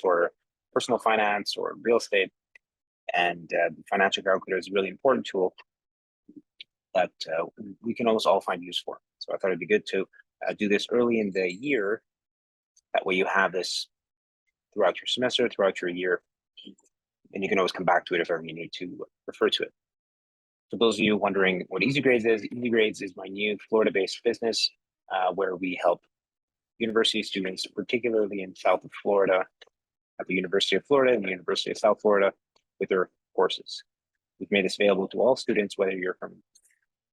or personal finance or real estate. And the financial calculator is a really important tool that we can almost all find use for. So I thought it'd be good to do this early in the year. That way you have this throughout your semester, throughout your year, and you can always come back to it if ever you need to refer to it. For those of you wondering what Easy Grades is my new Florida-based business where we help university students, particularly in South of Florida, at the University of Florida and the University of South Florida, with their courses. We've made this available to all students, whether you're from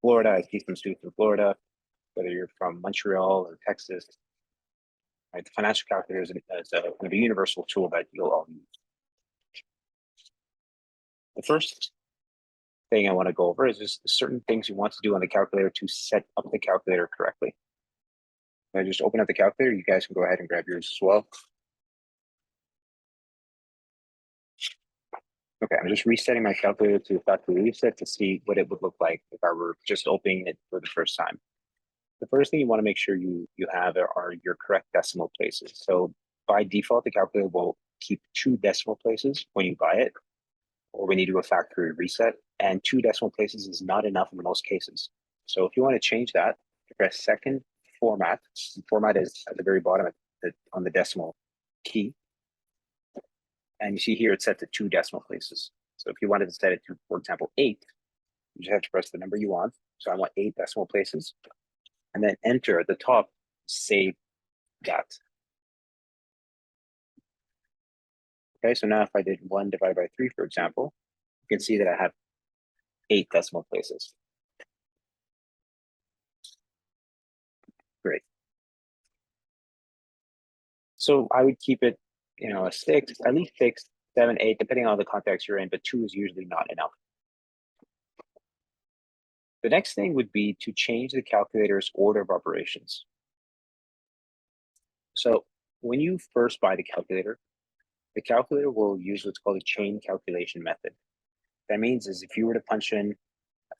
Florida, I see some students from Florida, whether you're from Montreal or Texas. Right, the financial calculator is a universal tool that you'll all use. The first thing I want to go over is just certain things you want to do on the calculator to set up the calculator correctly. I just open up the calculator. You guys can go ahead and grab yours as well. Okay, I'm just resetting my calculator to factory reset to see what it would look like if I were just opening it for the first time. The first thing you want to make sure you have are your correct decimal places. So by default, the calculator will keep 2 decimal places when you buy it, or when you do a factory reset, and 2 decimal places is not enough in most cases. So if you want to change that, press second format. Format is at the very bottom on the decimal key. And you see here it's set to 2 decimal places. So if you wanted to set it to, for example, 8, you just have to press the number you want. So I want 8 decimal places. And then enter at the top, save that. Okay, so now if I did 1 divided by 3, for example, you can see that I have 8 decimal places. Great. So I would keep it, a 6, at least 6, 7, 8, depending on the context you're in, but 2 is usually not enough. The next thing would be to change the calculator's order of operations. So when you first buy the calculator will use what's called a chain calculation method. That means is if you were to punch in,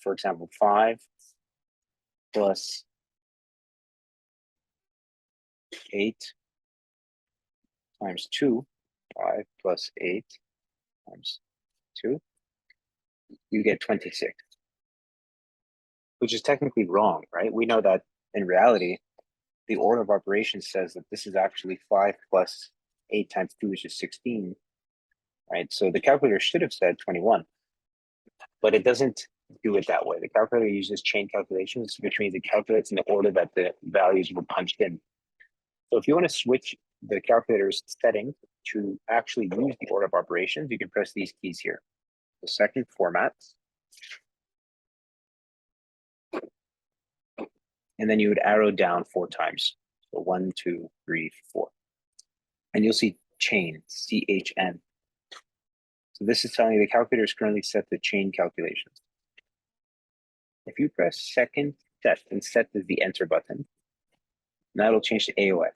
for example, 5 plus 8 times 2, 5 plus 8 times 2, you get 26, which is technically wrong, right? We know that in reality, the order of operations says that this is actually 5 plus 8 times 2, which is 16, right? So the calculator should have said 21, but it doesn't do it that way. The calculator uses chain calculations, which means it calculates in the order that the values were punched in. So if you want to switch the calculator's setting to actually use the order of operations, you can press these keys here. The second format. And then you would arrow down 4 times. So 1, 2, 3, 4. And you'll see chain, CHN. So this is telling you the calculator is currently set to chain calculations. If you press second set and set as the enter button, that'll change to AOF.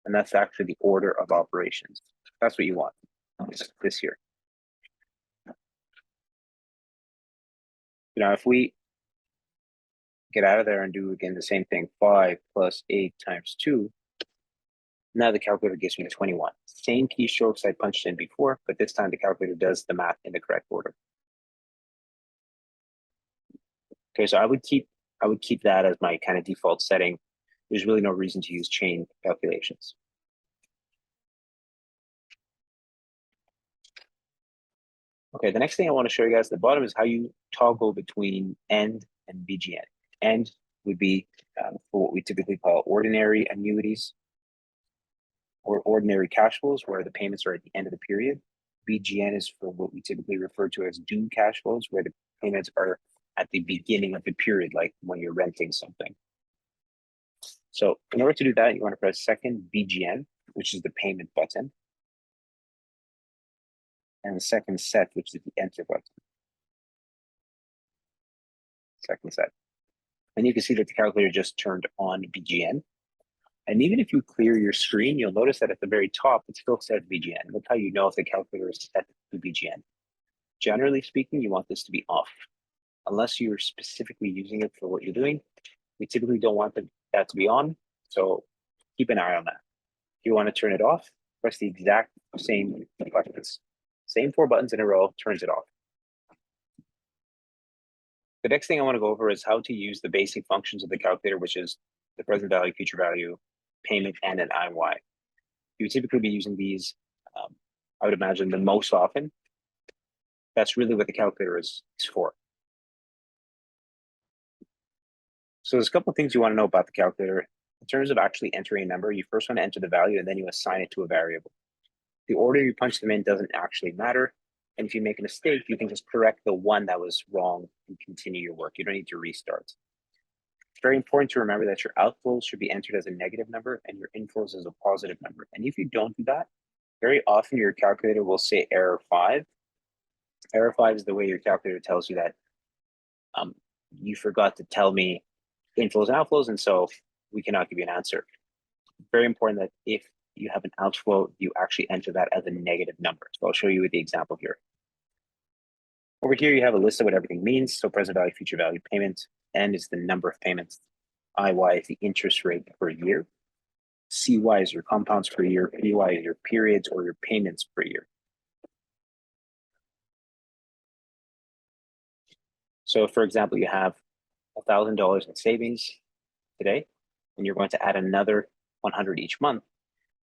And that's actually the order of operations. That's what you want. It's this here. Now, if we get out of there and do again the same thing, 5 plus 8 times 2, now the calculator gives me 21. Same keystrokes I punched in before, but this time the calculator does the math in the correct order. Okay, so I would keep that as my kind of default setting. There's really no reason to use chain calculations. Okay, the next thing I want to show you guys at the bottom is how you toggle between end and BGN. End would be for what we typically call ordinary annuities or ordinary cash flows, where the payments are at the end of the period. BGN is for what we typically refer to as due cash flows, where the payments are at the beginning of the period, like when you're renting something. So in order to do that, you want to press second BGN, which is the payment button, and the second set, which is the enter button. Second set. And you can see that the calculator just turned on BGN. And even if you clear your screen, you'll notice that at the very top, it still says BGN. That's how you know if the calculator is set to BGN. Generally speaking, you want this to be off. Unless you're specifically using it for what you're doing, we typically don't want that to be on. So keep an eye on that. If you want to turn it off, press the exact same buttons. Same 4 buttons in a row, turns it off. The next thing I want to go over is how to use the basic functions of the calculator, which is the present value, future value, payment, and an IY. You would typically be using these, I would imagine, the most often. That's really what the calculator is for. So there's a couple of things you want to know about the calculator. In terms of actually entering a number, you first want to enter the value and then you assign it to a variable. The order you punch them in doesn't actually matter. And if you make a mistake, you can just correct the one that was wrong and continue your work. You don't need to restart. It's very important to remember that your outflows should be entered as a negative number and your inflows as a positive number. And if you don't do that, very often your calculator will say error 5. Error 5 is the way your calculator tells you that you forgot to tell me inflows and outflows, and so we cannot give you an answer. Very important that if you have an outflow, you actually enter that as a negative number. So I'll show you with the example here. Over here, you have a list of what everything means. So present value, future value, payment, N is the number of payments. IY is the interest rate per year. CY is your compounds per year. PY is your periods or your payments per year. So for example, you have $1,000 in savings today, and you're going to add another 100 each month.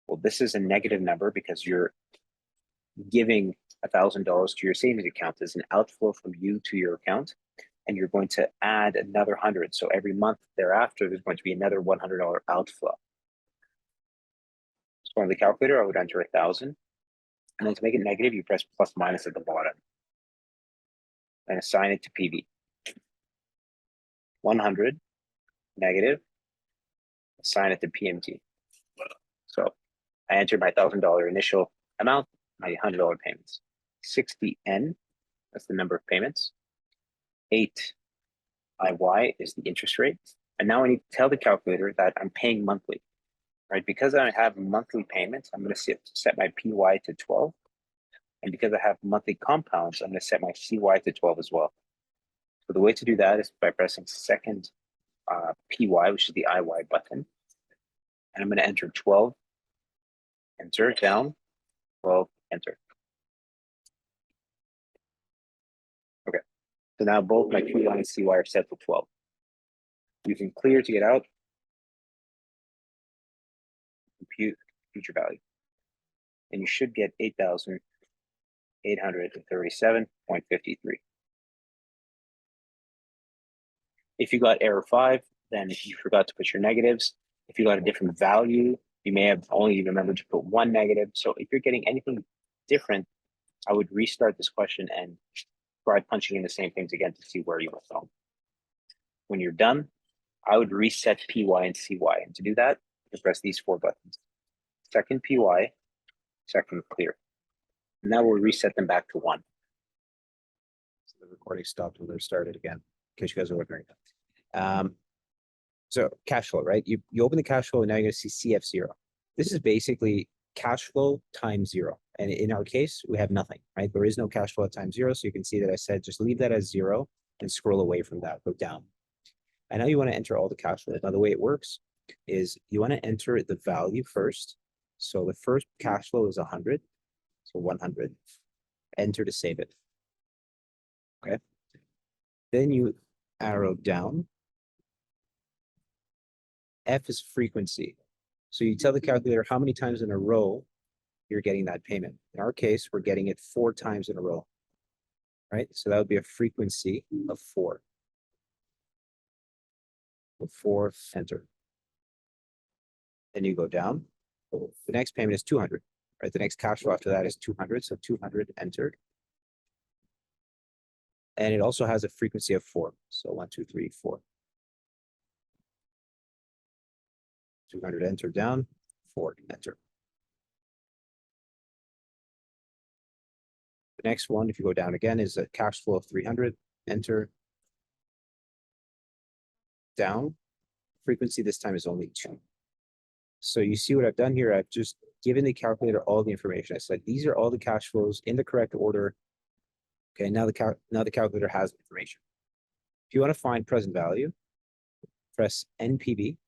Well, this is a negative number because you're giving $1,000 to your savings account as an outflow from you to your account, and you're going to add another 100. So every month thereafter, there's going to be another $100 outflow. So on the calculator, I would enter 1,000, and then to make it negative, you press plus minus at the bottom and assign it to PV. 100 negative, assign it to PMT. So I entered my $1,000 initial amount, my $100 payments. 60N, that's the number of payments. 8 IY is the interest rate. And now I need to tell the calculator that I'm paying monthly, right? Because I have monthly payments, I'm going to set my PY to 12. And because I have monthly compounds, I'm going to set my CY to 12 as well. So the way to do that is by pressing second PY, which is the IY button. And I'm going to enter 12, enter, down, 12, enter. Okay, so now both my PY and CY are set to 12. You can clear to get out, compute future value. And you should get 8,837.53. If you got error 5, then you forgot to put your negatives. If you got a different value, you may have only remembered to put 1 negative. So if you're getting anything different, I would restart this question and try punching in the same things again to see where you were from. When you're done, I would reset PY and CY. And to do that, you press these 4 buttons. Second PY, second clear. And now we'll reset them back to 1. So the recording stopped when it started again, in case you guys are wondering. So cash flow, right? You open the cash flow and now you're going to see CF0. This is basically cash flow times 0. And in our case, we have nothing, right? There is no cash flow at time 0. So you can see that I said, just leave that as 0 and scroll away from that, go down. And now you want to enter all the cash flows. Now the way it works is you want to enter the value first. So the first cash flow is 100. So 100, enter to save it. Okay. Then you arrow down. F is frequency. So you tell the calculator how many times in a row you're getting that payment. In our case, we're getting it 4 times in a row, right? So that would be a frequency of 4. So 4, enter. Then you go down. The next payment is 200, right? The next cash flow after that is 200. So 200, entered. And it also has a frequency of 4. So 1, 2, 3, 4. 200, enter, down, 4, enter. The next one, if you go down again, is a cash flow of 300, enter, down. Frequency this time is only 2. So you see what I've done here? I've just given the calculator all the information. I said, these are all the cash flows in the correct order. Okay, now the calculator has information. If you want to find present value, press NPV.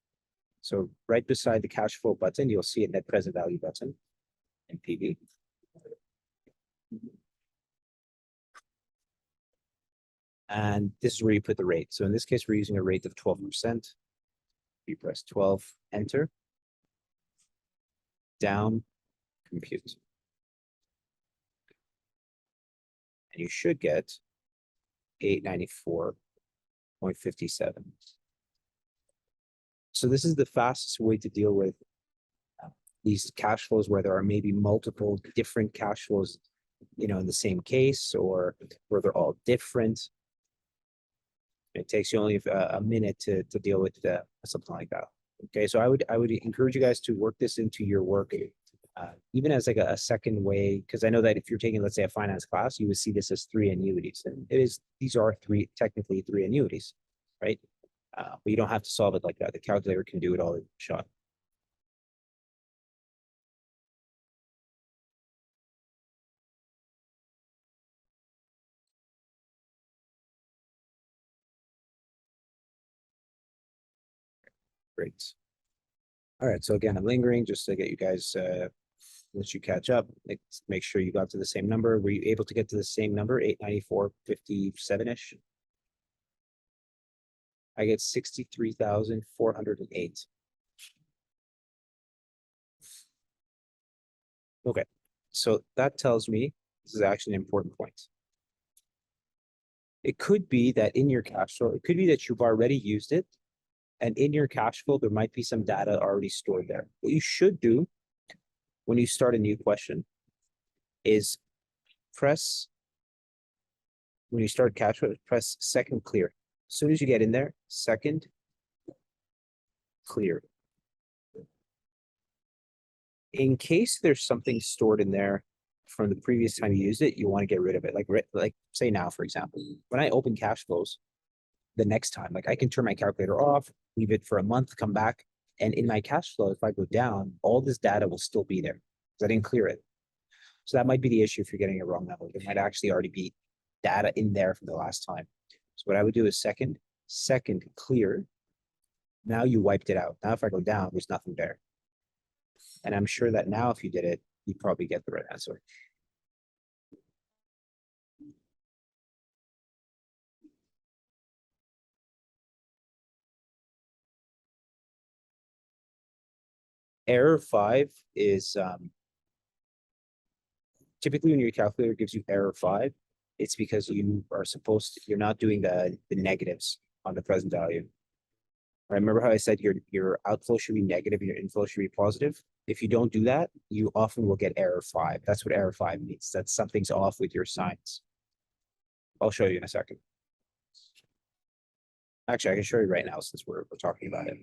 So right beside the cash flow button, you'll see a net present value button. NPV. And this is where you put the rate. So in this case, we're using a rate of 12%. You press 12, enter. Down, compute. And you should get 894.57. So this is the fastest way to deal with these cash flows where there are maybe multiple different cash flows, you know, in the same case, or where they're all different. It takes you only a minute to deal with something like that. Okay, so I would encourage you guys to work this into your work, even as like a second way, because I know that if you're taking, let's say, a finance class, you would see this as 3 annuities, and these are technically three annuities, right? But you don't have to solve it like that. The calculator can do it all in one shot. Great. All right, so again, I'm lingering just to get you guys, let you catch up. Make sure you got to the same number. Were you able to get to the same number, 894.57-ish? I get 63,408. Okay, so that tells me this is actually an important point. It could be that in your cash flow, it could be that you've already used it, and in your cash flow, there might be some data already stored there. What you should do when you start a new question is when you start cash flow, press second clear. As soon as you get in there, second clear. In case there's something stored in there from the previous time you used it, you want to get rid of it. Like say now, for example, when I open cash flows, the next time, like I can turn my calculator off, leave it for a month, come back, and in my cash flow, if I go down, all this data will still be there because I didn't clear it. So that might be the issue if you're getting a wrong number. There might actually already be data in there from the last time. So what I would do is second clear. Now you wiped it out. Now if I go down, there's nothing there. And I'm sure that now if you did it, you'd probably get the right answer. Error 5 is typically when your calculator gives you error 5, it's because you're not doing the negatives on the present value. Remember how I said your outflow should be negative and your inflow should be positive? If you don't do that, you often will get error 5. That's what error 5 means. That something's off with your signs. I'll show you in a second. Actually, I can show you right now since we're talking about it.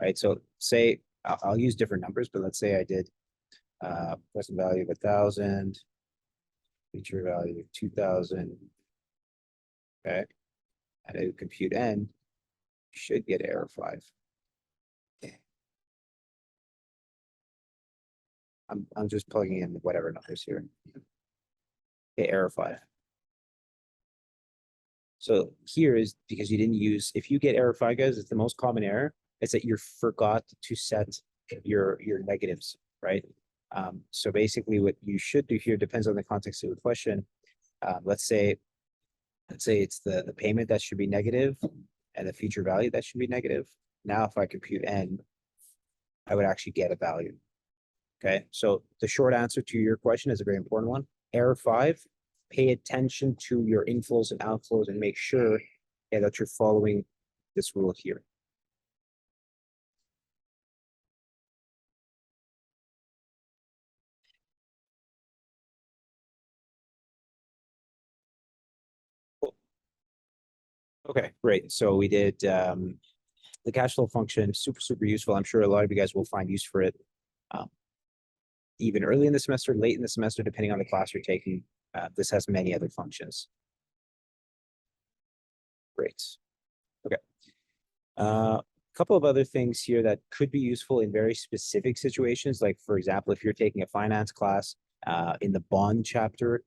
Right, so say I'll use different numbers, but let's say I did present value of 1,000, future value of 2,000. Okay, and I compute n, should get error 5. I'm just plugging in whatever numbers here. Okay, error 5. So here is because you didn't use, if you get error 5, guys, it's the most common error. It's that you forgot to set your negatives, right? So basically what you should do here depends on the context of the question. Let's say it's the payment that should be negative and the future value that should be negative. Now, if I compute n, I would actually get a value. Okay, so the short answer to your question is a very important one. Error 5, pay attention to your inflows and outflows and make sure that you're following this rule here. Okay, great. So we did the cash flow function, super useful. I'm sure a lot of you guys will find use for it. Even early in the semester, late in the semester, depending on the class you're taking. This has many other functions. Great. Okay. A couple of other things here that could be useful in very specific situations. Like, for example, if you're taking a finance class in the bond chapter,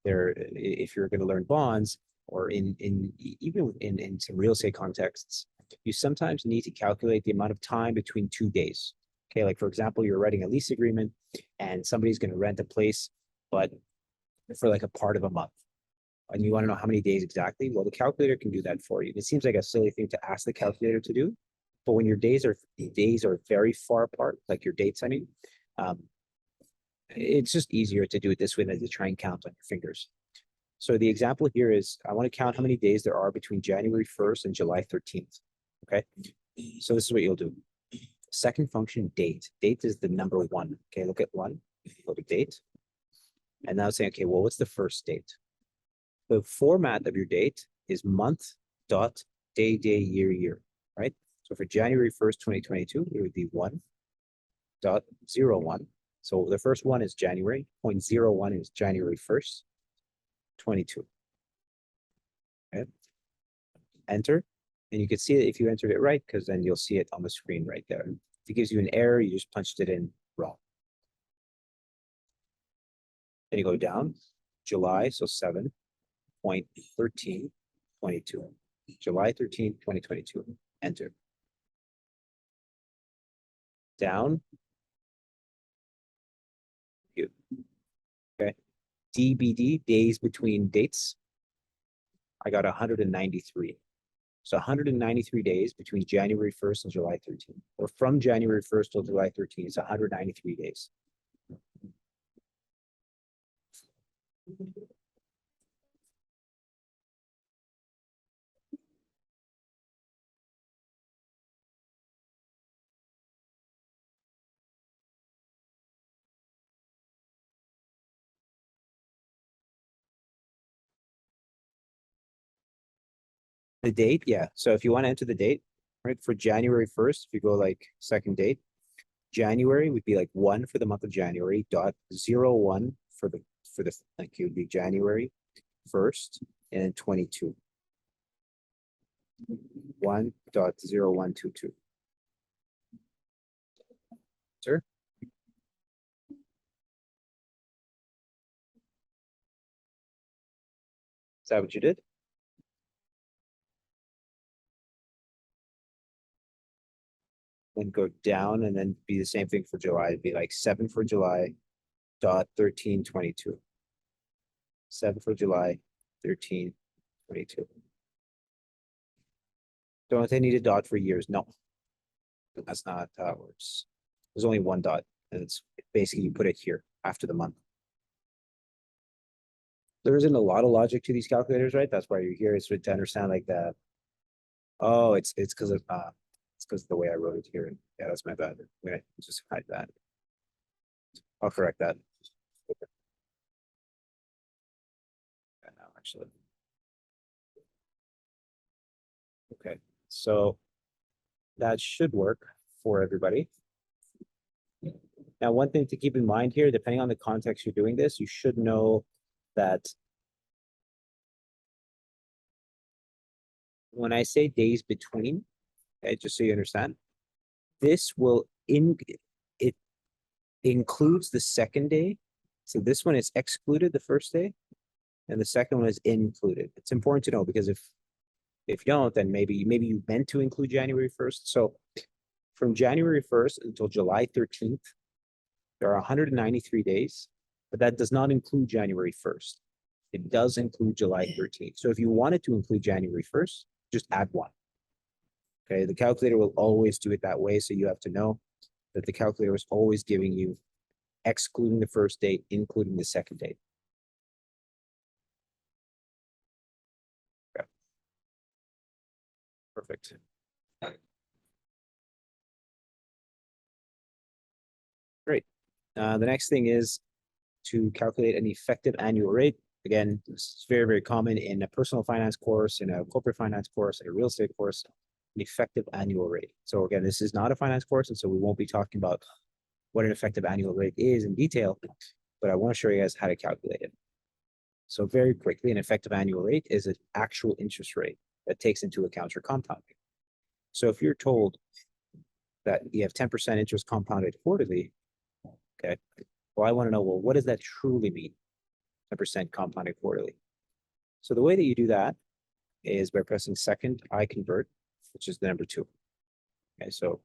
if you're going to learn bonds, or even in some real estate contexts, you sometimes need to calculate the amount of time between 2 days. Okay, like for example, you're writing a lease agreement and somebody's going to rent a place, but for like a part of a month. And you want to know how many days exactly? Well, the calculator can do that for you. It seems like a silly thing to ask the calculator to do, but when your days are very far apart, like your dates, I mean, it's just easier to do it this way than to try and count on your fingers. So the example here is, I want to count how many days there are between January 1st and July 13th. Okay, so this is what you'll do. Second function, date. Date is the number 1. Okay, look at 1, go to date. And now say, okay, well, what's the first date? The format of your date is month dot day, year, right? So for January 1st, 2022, it would be 1.01. So the first one is January, 0.01 is January 1st, 22. Okay. Enter, and you can see it if you entered it right, because then you'll see it on the screen right there. If it gives you an error, you just punched it in wrong. Then you go down, July, so 7.1322. July 13, 2022. Enter. Down. Okay. DBD, days between dates. I got 193. So 193 days between January 1st and July 13th. Or from January 1st till July 13th, it's 193 days. The date, yeah. So if you want to enter the date, right, for January 1st, if you go like second date, January would be like 1 for the month of January, .01 for the like it would be January 1st, and then 22. 1.0122. Sir? Is that what you did? Then go down and then be the same thing for July. It'd be like 7 for July, .1322. 7 for July, 1322. Don't they need a dot for years? No. That's not how it works. There's only one dot, and it's basically you put it here after the month. There isn't a lot of logic to these calculators, right? That's why you're here, is to understand like that. Oh, it's because of the way I wrote it here. Yeah, that's my bad. I'm gonna just hide that. I'll correct that. Now, actually. Okay, so that should work for everybody. Now, one thing to keep in mind here, depending on the context you're doing this, you should know that when I say days between, okay, just so you understand, this will it includes the second day. So this one is excluded the first day, and the second one is included. It's important to know, because if you don't, then maybe you meant to include January 1st. So from January 1st until July 13th, there are 193 days, but that does not include January 1st. It does include July 13th. So if you wanted to include January 1st, just add 1. Okay, the calculator will always do it that way, so you have to know that the calculator is always giving you excluding the first date, including the second date. Okay. Perfect. Great. The next thing is to calculate an effective annual rate. Again, this is very, very common in a personal finance course, in a corporate finance course, in a real estate course, an effective annual rate. So again, this is not a finance course, and so we won't be talking about what an effective annual rate is in detail, but I want to show you guys how to calculate it. So very quickly, an effective annual rate is an actual interest rate that takes into account your compounding. So if you're told that you have 10% interest compounded quarterly, okay, well, I want to know, well, what does that truly mean? 10% compounded quarterly. So the way that you do that is by pressing second I convert, which is the number 2. Okay, so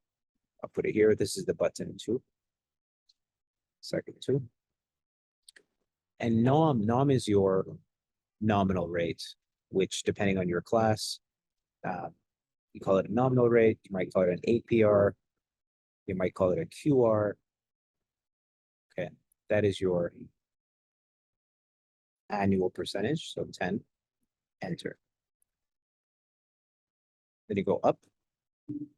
I'll put it here. This is the button 2. second two. And nom is your nominal rate, which depending on your class, you call it a nominal rate, you might call it an APR, you might call it a QR. Okay, that is your annual percentage, so 10, enter. Then you go up.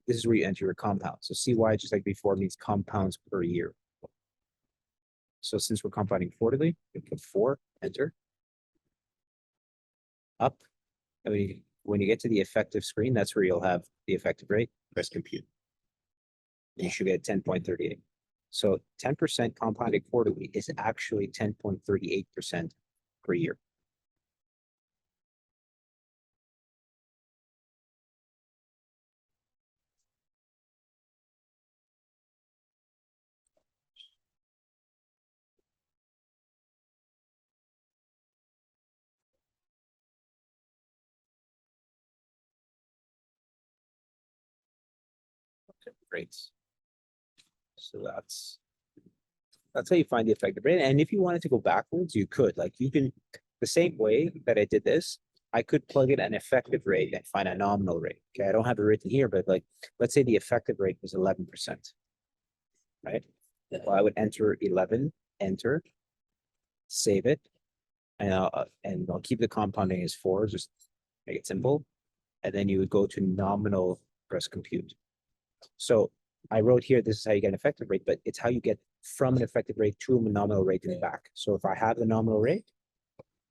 This is where you enter your compound. So CY, just like before, means compounds per year. So since we're compounding quarterly, you put 4, enter. Up. And when you get to the effective screen, that's where you'll have the effective rate. Press compute. You should get 10.38. So 10% compounded quarterly is actually 10.38% per year. Great. So that's how you find the effective rate. And if you wanted to go backwards, you could. Like you can, the same way that I did this, I could plug in an effective rate and find a nominal rate. Okay, I don't have it written here, but like, let's say the effective rate was 11%, right? Well, I would enter 11, enter, save it, and I'll keep the compounding as 4, just make it simple. And then you would go to nominal, press compute. So I wrote here, this is how you get an effective rate, but it's how you get from an effective rate to a nominal rate and back. So if I have the nominal rate,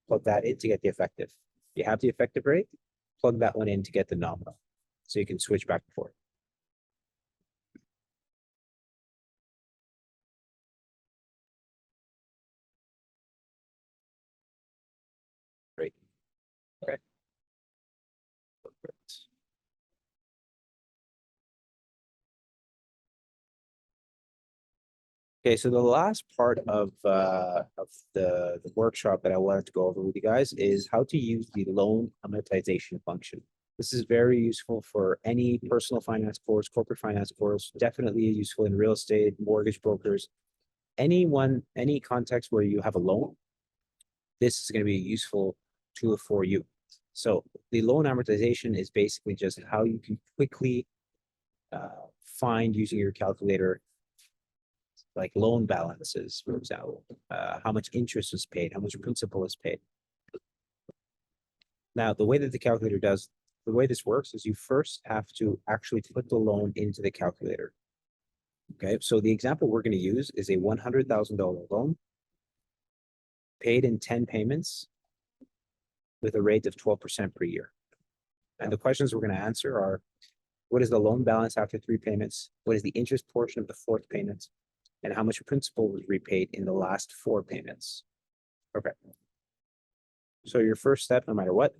plug that in to get the effective. You have the effective rate, plug that one in to get the nominal. So you can switch back and forth. Great. Okay. Okay, so the last part of the workshop that I wanted to go over with you guys is how to use the loan amortization function. This is very useful for any personal finance course, corporate finance course, definitely useful in real estate, mortgage brokers, any context where you have a loan. This is going to be a useful tool for you. So the loan amortization is basically just how you can quickly find using your calculator like loan balances, for example, how much interest was paid, how much principal is paid. Now, the way that the way this works is you first have to actually put the loan into the calculator. Okay, so the example we're going to use is a $100,000 loan paid in 10 payments with a rate of 12% per year. And the questions we're going to answer are, what is the loan balance after 3 payments? What is the interest portion of the 4th payment? And how much principal was repaid in the last 4 payments? Okay. So your first step, no matter what,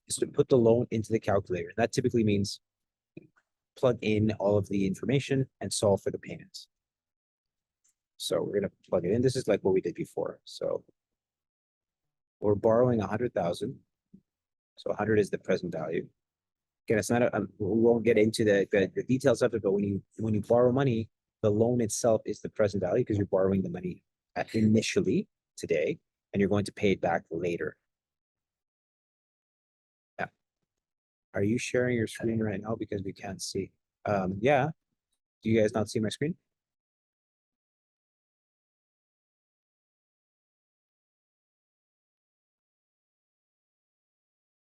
is to put the loan into the calculator. That typically means plug in all of the information and solve for the payments. So we're going to plug it in. This is like what we did before. So we're borrowing 100,000. So 100 is the present value. Again, it's not we won't get into the details of it, but when you borrow money, the loan itself is the present value because you're borrowing the money initially today, and you're going to pay it back later. Yeah. Are you sharing your screen right now? Because we can't see. Yeah. Do you guys not see my screen?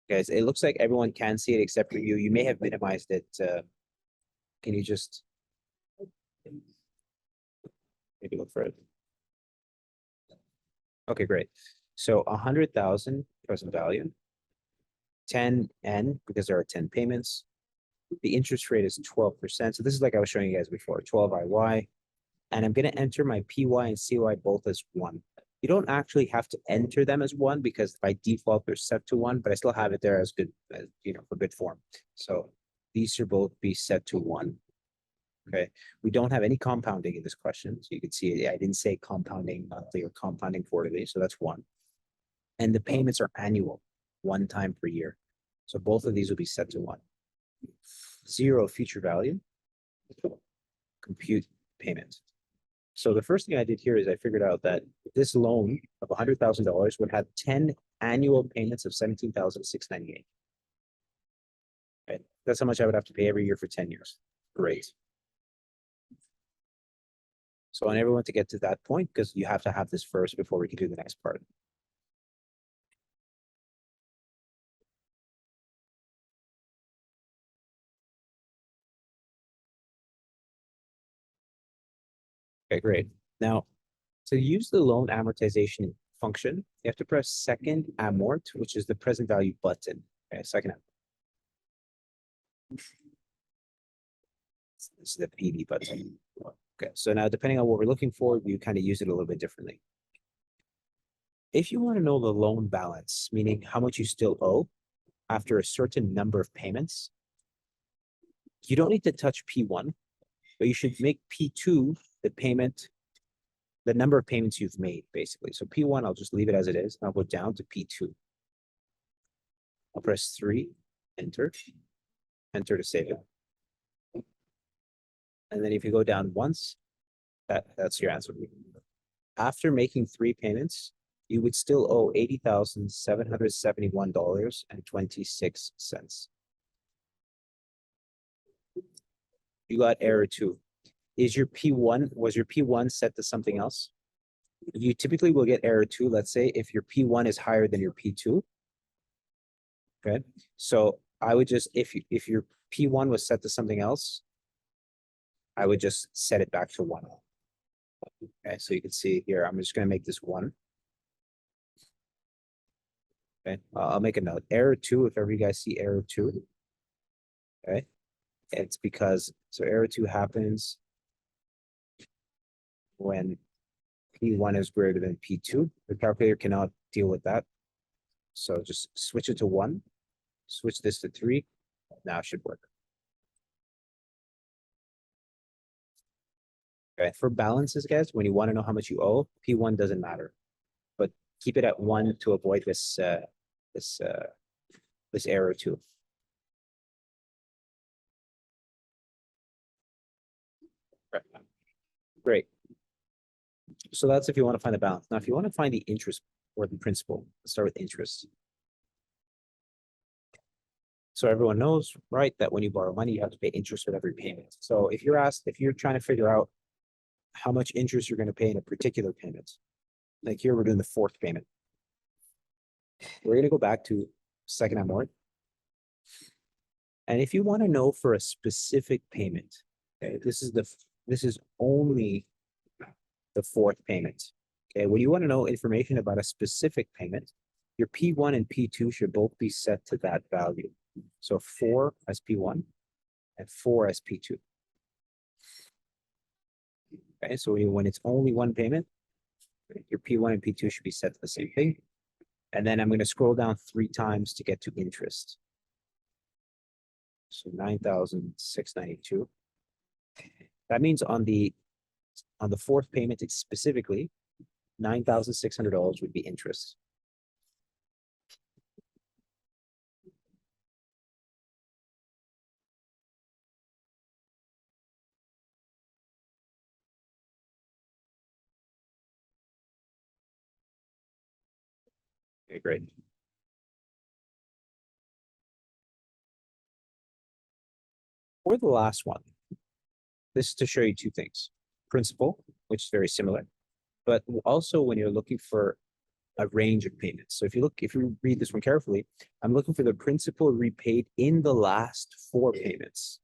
Guys, it looks like everyone can see it except for you. You may have minimized it. Can you just maybe look for it? Okay, great. So 100,000 present value, 10N because there are 10 payments. The interest rate is 12%. So this is like I was showing you guys before, 12 IY. And I'm going to enter my PY and CY both as 1. You don't actually have to enter them as 1 because by default they're set to 1, but I still have it there as good, for good form. So these should both be set to 1. Okay, we don't have any compounding in this question. So you can see I didn't say compounding monthly or compounding quarterly. So that's 1. And the payments are annual, 1 time per year. So both of these will be set to 1. 0 future value, compute payment. So the first thing I did here is I figured out that this loan of $100,000 would have 10 annual payments of $17,698. Right? That's how much I would have to pay every year for 10 years. Great. So I want everyone to get to that point because you have to have this first before we can do the next part. Okay, great. Now, to use the loan amortization function, you have to press second amort, which is the present value button. Okay, second amort. This is the PD button. Okay, so now depending on what we're looking for, you kind of use it a little bit differently. If you want to know the loan balance, meaning how much you still owe after a certain number of payments, you don't need to touch P1, but you should make P2 the payment, the number of payments you've made, basically. So P1, I'll just leave it as it is. I'll go down to P2. I'll press 3, enter, enter to save it. And then if you go down once, that's your answer. After making 3 payments, you would still owe $80,771.26. You got error 2. Was your P1 set to something else? You typically will get error 2, let's say, if your P1 is higher than your P2. Okay, so I would just, if your P1 was set to something else, I would just set it back to 1. Okay, so you can see here, I'm just going to make this 1. Okay, I'll make a note. Error 2, if ever you guys see error 2. Okay, it's because, so error 2 happens when P1 is greater than P2. The calculator cannot deal with that. So just switch it to 1, switch this to 3. Now it should work. Okay, for balances, guys, when you want to know how much you owe, P1 doesn't matter, but keep it at 1 to avoid this error 2. Right. Great. So that's if you want to find the balance. Now, if you want to find the interest or the principal, let's start with interest. So everyone knows, right, that when you borrow money, you have to pay interest with every payment. So if you're trying to figure out how much interest you're going to pay in a particular payment, like here we're doing the 4th payment. We're going to go back to second amort. And if you want to know for a specific payment, okay, this is only the 4th payment. Okay, when you want to know information about a specific payment, your P1 and P2 should both be set to that value. So 4 as P1 and 4 as P2. Okay, so when it's only 1 payment, your P1 and P2 should be set to the same thing. And then I'm going to scroll down 3 times to get to interest. So 9,692. That means on the 4th payment, it's specifically $9,600 would be interest. Okay, great. For the last one, this is to show you 2 things. Principal, which is very similar, but also when you're looking for a range of payments. So if you read this one carefully, I'm looking for the principal repaid in the last 4 payments.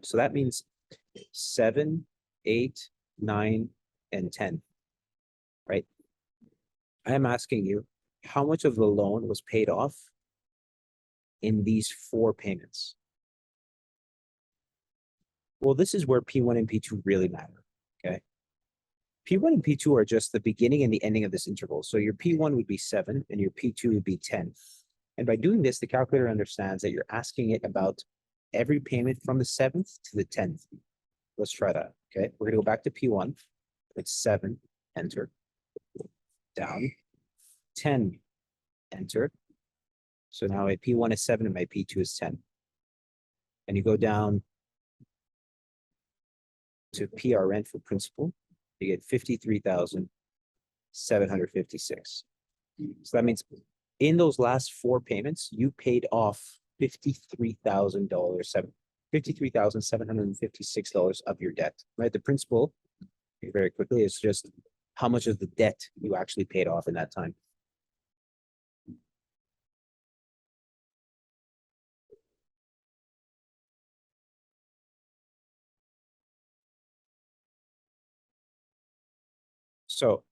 So that means 7, 8, 9, and 10, right? I am asking you, how much of the loan was paid off in these 4 payments? Well, this is where P1 and P2 really matter, okay? P1 and P2 are just the beginning and the ending of this interval. So your P1 would be 7 and your P2 would be 10. And by doing this, the calculator understands that you're asking it about every payment from the 7th to the 10th. Let's try that, okay? We're gonna go back to P1. It's 7, enter. Down, 10, enter. So now my P1 is 7 and my P2 is 10. And you go down to PRN for principal. you get 53,756. So that means in those last 4 payments, you paid off $53,756 of your debt, right? The principal, very quickly, is just how much of the debt you actually paid off in that time. So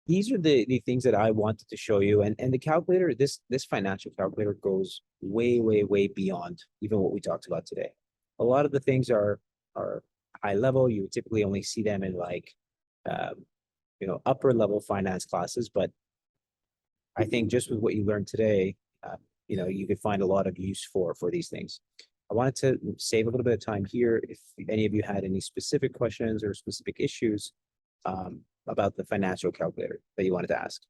these are the things that I wanted to show you. And the calculator, this financial calculator goes way, way, way beyond even what we talked about today. A lot of the things are high level. You typically only see them in like upper level finance classes, but I think just with what you learned today, you could find a lot of use for these things. I wanted to save a little bit of time here. If any of you had any specific questions or specific issues about the financial calculator that you wanted to ask.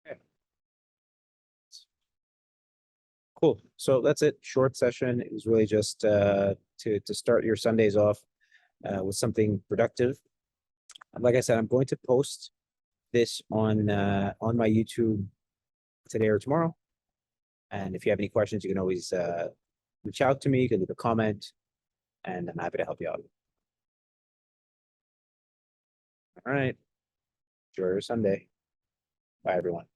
Okay. Cool. So that's it. Short session. It was really just to start your Sundays off with something productive. Like I said, I'm going to post this on my YouTube today or tomorrow. And if you have any questions, you can always reach out to me. You can leave a comment, and I'm happy to help you out. All right. Enjoy your Sunday. Bye, everyone.